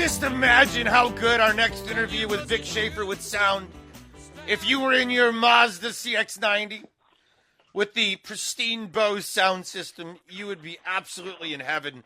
just imagine how good our next interview with Vic Schaefer would sound if you were in your Mazda CX-90 with the pristine Bose sound system. You would be absolutely in heaven.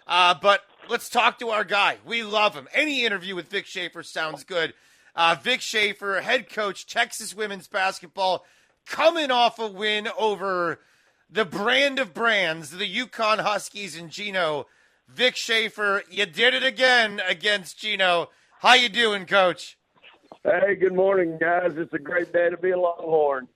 But let's talk to our guy. We love him. Any interview with Vic Schaefer sounds good. Vic Schaefer, head coach, Texas women's basketball, coming off a win over the brand of brands, the Yukon Huskies and Gino. Vic Schaefer, you did it again against Gino. How you doing, Coach? Hey, good morning, guys. It's a great day to be a Longhorn.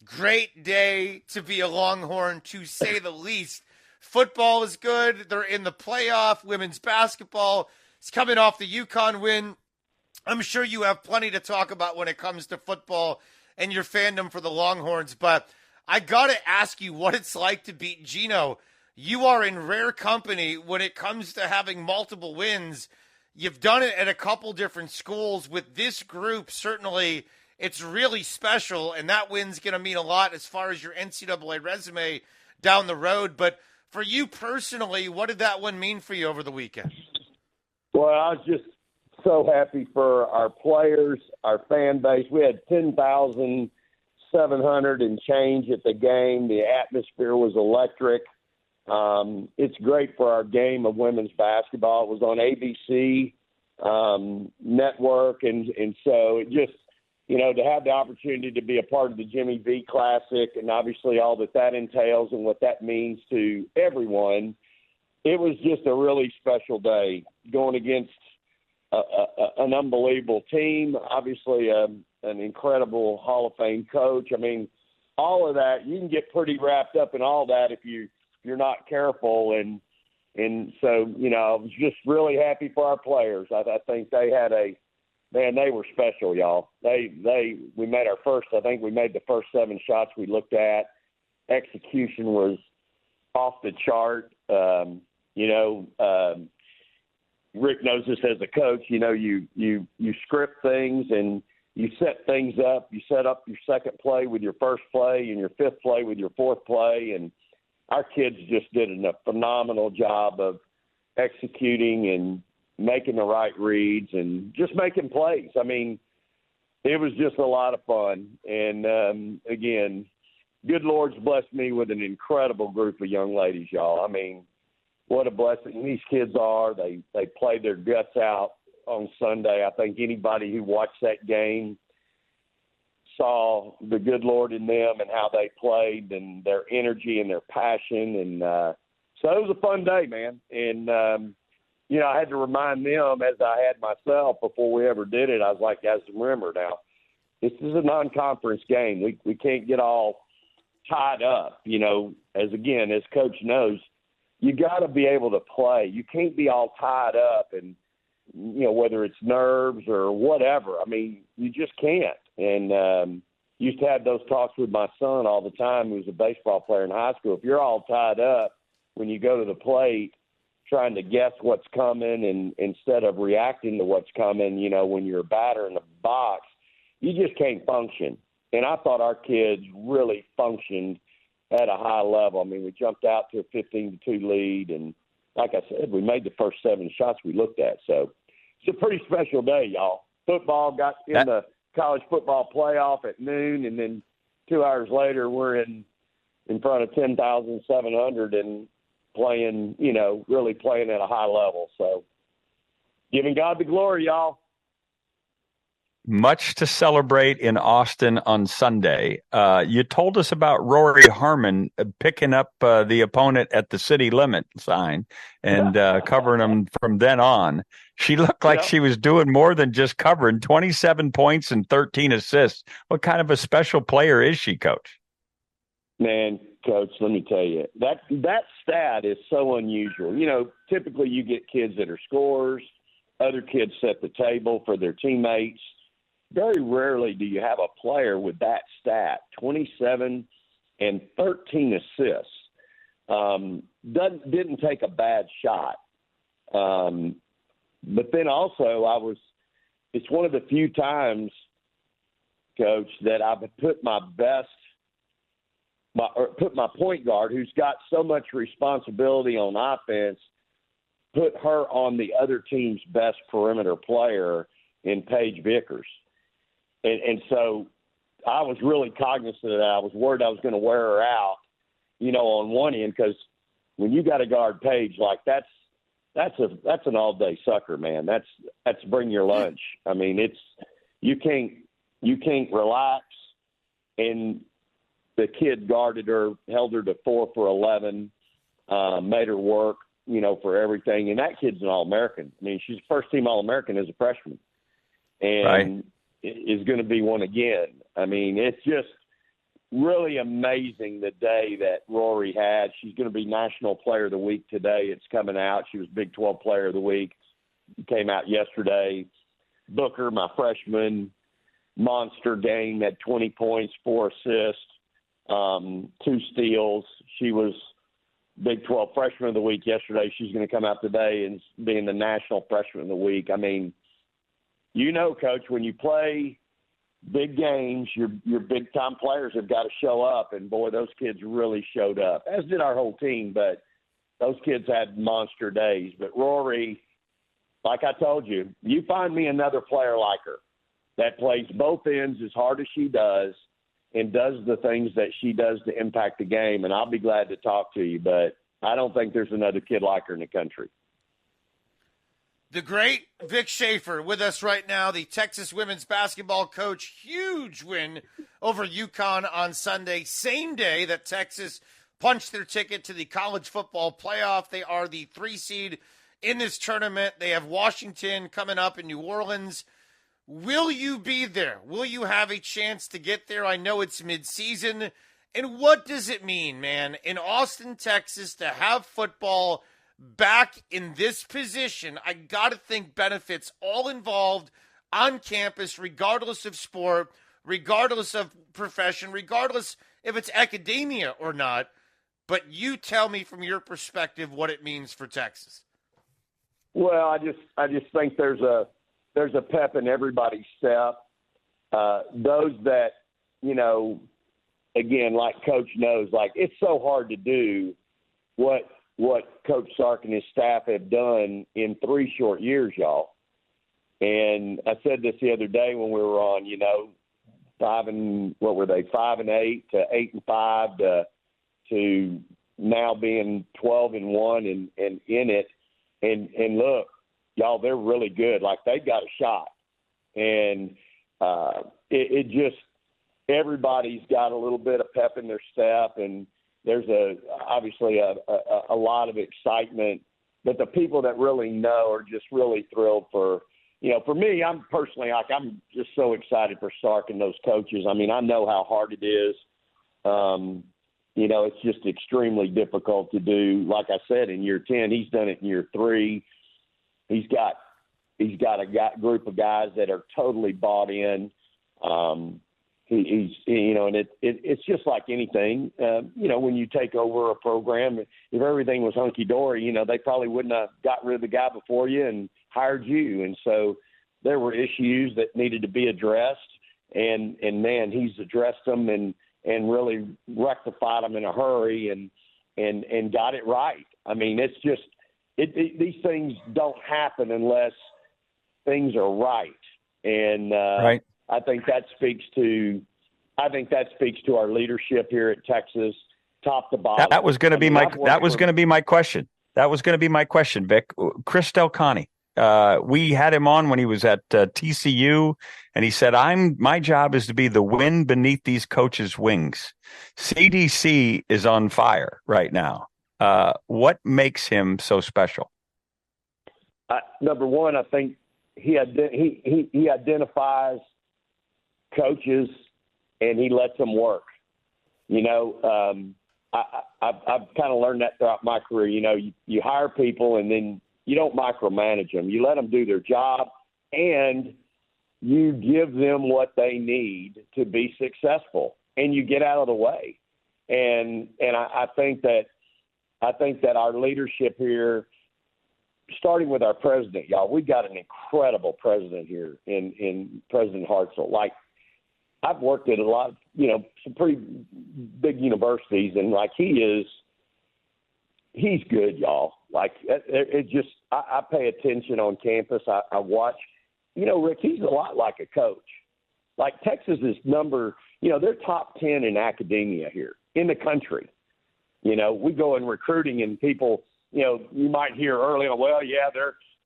Great day to be a Longhorn, to say the least. Football is good. They're in the playoff. Women's basketball is coming off the Yukon win. I'm sure you have plenty to talk about when it comes to football and your fandom for the Longhorns, but I got to ask you what it's like to beat Gino. You are in rare company when it comes to having multiple wins. You've done it at a couple different schools. With this group, certainly it's really special, and that win's going to mean a lot as far as your NCAA resume down the road. But for you personally, what did that one mean for you over the weekend? Well, I was just so happy for our players, our fan base. We had 10,700 and change at the game. The atmosphere was electric. It's great for our game of women's basketball. It was on ABC network, and so it just, to have the opportunity to be a part of the Jimmy V Classic and obviously all that entails and what that means to everyone, it was just a really special day going against an unbelievable team, obviously an incredible Hall of Fame coach. I mean, all of that, you can get pretty wrapped up in all that if you're not careful. And so, I was just really happy for our players. I think they had they were special, y'all. We made we made the first 7 shots we looked at. Execution was off the chart. Rick knows this as a coach. You script things and you set things up. You set up your second play with your first play and your fifth play with your fourth play. And our kids just did a phenomenal job of executing and making the right reads and just making plays. I mean, it was just a lot of fun. And, again, good Lord's blessed me with an incredible group of young ladies, y'all. I mean, what a blessing these kids are. They played their guts out on Sunday. I think anybody who watched that game saw the good Lord in them and how they played and their energy and their passion. And so it was a fun day, man. And, I had to remind them, as I had myself before we ever did it. I was like, guys, remember now, this is a non-conference game. We can't get all tied up, as Coach knows. You got to be able to play. You can't be all tied up and, whether it's nerves or whatever. I mean, you just can't. And used to have those talks with my son all the time, who was a baseball player in high school. If you're all tied up when you go to the plate trying to guess what's coming and instead of reacting to what's coming, when you're a batter in the box, you just can't function. And I thought our kids really functioned at a high level. I mean, we jumped out to a 15-2 lead, and like I said, we made the first 7 shots we looked at. So it's a pretty special day, y'all. Football got in the college football playoff at noon, and then 2 hours later we're in front of 10,700 and playing, really playing at a high level. So giving God the glory, y'all. Much to celebrate in Austin on Sunday. You told us about Rory Harmon picking up the opponent at the city limit sign and covering them from then on. She looked like she was doing more than just covering. 27 points and 13 assists. What kind of a special player is she, Coach? Man, Coach, let me tell you, that stat is so unusual. Typically you get kids that are scorers. Other kids set the table for their teammates. Very rarely do you have a player with that stat, 27 and 13 assists. Didn't take a bad shot. But then also it's one of the few times, Coach, that I've put my point guard, who's got so much responsibility on offense, put her on the other team's best perimeter player in Paige Vickers. And so I was really cognizant of that. I was worried I was going to wear her out, on one end, because when you got to guard Paige, like that's an all-day sucker, man. That's bring your lunch. I mean, you can't relax. And the kid guarded her, held her to 4 for 11, made her work, for everything. And that kid's an All-American. I mean, she's first-team All-American as a freshman, and is going to be one again. I mean, it's just really amazing the day that Rory had. She's going to be National Player of the Week today. It's coming out. She was Big 12 Player of the Week. It came out yesterday. Booker, my freshman, monster game, had 20 points, 4 assists, 2 steals. She was Big 12 Freshman of the Week yesterday. She's going to come out today and being the National Freshman of the Week. I mean, Coach, when you play big games, your big-time players have got to show up. And, boy, those kids really showed up, as did our whole team. But those kids had monster days. But Rory, like I told you, you find me another player like her that plays both ends as hard as she does and does the things that she does to impact the game, and I'll be glad to talk to you. But I don't think there's another kid like her in the country. The great Vic Schaefer with us right now, the Texas women's basketball coach. Huge win over UConn on Sunday, same day that Texas punched their ticket to the college football playoff. They are the 3 seed in this tournament. They have Washington coming up in New Orleans. Will you be there? Will you have a chance to get there? I know it's mid-season. And what does it mean, man, in Austin, Texas, to have football back in this position? I got to think benefits all involved on campus, regardless of sport, regardless of profession, regardless if it's academia or not. But you tell me from your perspective what it means for Texas. Well, I just think there's a pep in everybody's step. Those that, again, like Coach knows, like it's so hard to do what Coach Sark and his staff have done in 3 short years, y'all. And I said this the other day when we were on, 5 and 8 to 8 and 5 to now being 12 and 1 and in it. And look, y'all, they're really good. Like they've got a shot. And it just, everybody's got a little bit of pep in their step, and there's obviously a lot of excitement. But the people that really know are just really thrilled for me, I'm personally, I'm just so excited for Sark and those coaches. I mean, I know how hard it is. It's just extremely difficult to do. Like I said, in year 10, he's done it in year 3. He's got a group of guys that are totally bought in. And it's just like anything. When you take over a program, if everything was hunky dory, they probably wouldn't have got rid of the guy before you and hired you. And so there were issues that needed to be addressed, and man, he's addressed them and really rectified them in a hurry and got it right. I mean, it's just these things don't happen unless things are right. And right. I think that speaks to our leadership here at Texas, top to bottom. That was going to be my question. That was going to be my question, Vic. Chris Delconte. We had him on when he was at TCU, and he said, my job is to be the wind beneath these coaches' wings. CDC is on fire right now. What makes him so special? Number one, I think he identifies coaches and he lets them work. I've kind of learned that throughout my career. You hire people and then you don't micromanage them. You let them do their job, and you give them what they need to be successful, and you get out of the way. And I think that our leadership here, starting with our president, y'all, we've got an incredible president here in President Hartzell. Like, I've worked at a lot of, some pretty big universities, and like he's good, y'all. Like it just, I pay attention on campus. I watch. Rick, he's a lot like a coach. Like Texas is they're top 10 in academia here in the country. We go in recruiting and people, you might hear early on, well, yeah,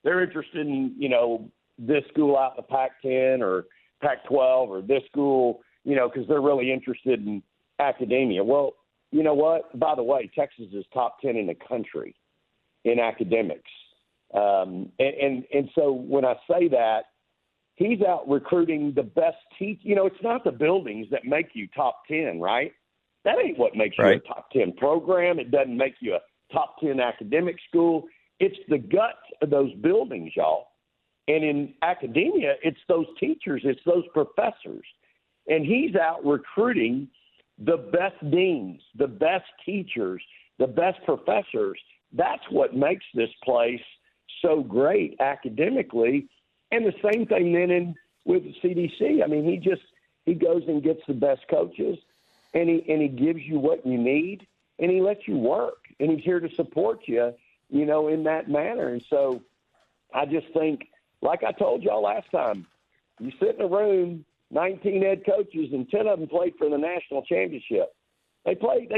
they're interested in, this school out in the Pac-10 or Pac-12 or this school, because they're really interested in academia. Well, you know what? By the way, Texas is top 10 in the country in academics. And so when I say that, he's out recruiting the best it's not the buildings that make you top 10, right? That ain't what makes you a top 10 program. It doesn't make you a top 10 academic school. It's the guts of those buildings, y'all. And in academia, it's those teachers, it's those professors. And he's out recruiting the best deans, the best teachers, the best professors. That's what makes this place so great academically. And the same thing then with the CDC. I mean, he goes and gets the best coaches, and he gives you what you need, and he lets you work, and he's here to support you, in that manner. And so I just think, like I told y'all last time, you sit in a room, 19 head coaches, and 10 of them played for the national championship. They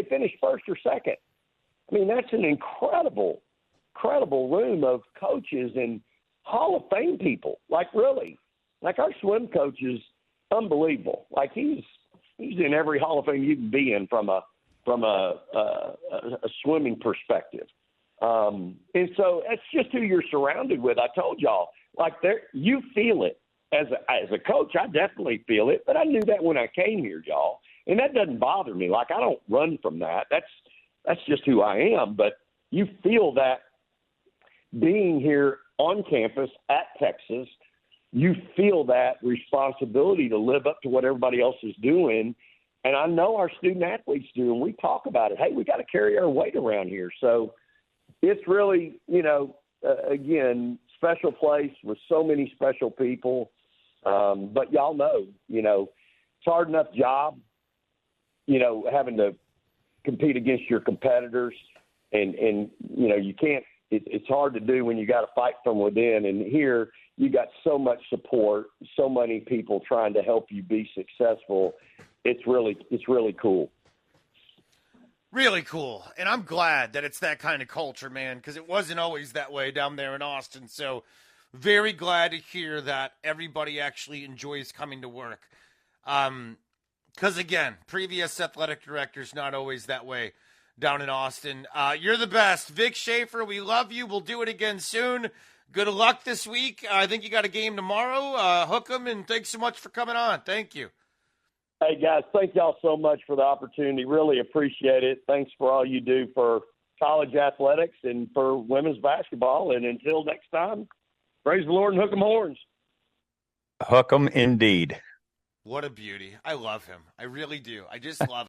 finished first or second. I mean, that's an incredible room of coaches and Hall of Fame people. Like, really. Like, our swim coach is unbelievable. Like, he's in every Hall of Fame you can be in from a swimming perspective. And so that's just who you're surrounded with. I told y'all, like, you feel it. As a coach, I definitely feel it, but I knew that when I came here, y'all. And that doesn't bother me. Like, I don't run from that. That's just who I am. But you feel that being here on campus at Texas, you feel that responsibility to live up to what everybody else is doing. And I know our student athletes do, and we talk about it. Hey, we got to carry our weight around here. So it's really, again, special place with so many special people. But y'all know, it's a hard enough job, having to compete against your competitors. And you can't, it's hard to do when you got to fight from within. And here you got so much support, so many people trying to help you be successful. It's really cool. Really cool. And I'm glad that it's that kind of culture, man, because it wasn't always that way down there in Austin. So very glad to hear that everybody actually enjoys coming to work. Because, again, previous athletic directors, not always that way down in Austin. You're the best. Vic Schaefer, we love you. We'll do it again soon. Good luck this week. I think you got a game tomorrow. Hook 'em, and thanks so much for coming on. Thank you. Hey, guys, thank y'all so much for the opportunity. Really appreciate it. Thanks for all you do for college athletics and for women's basketball. And until next time, praise the Lord and hook 'em horns. Hook 'em indeed. What a beauty. I love him. I really do. I just love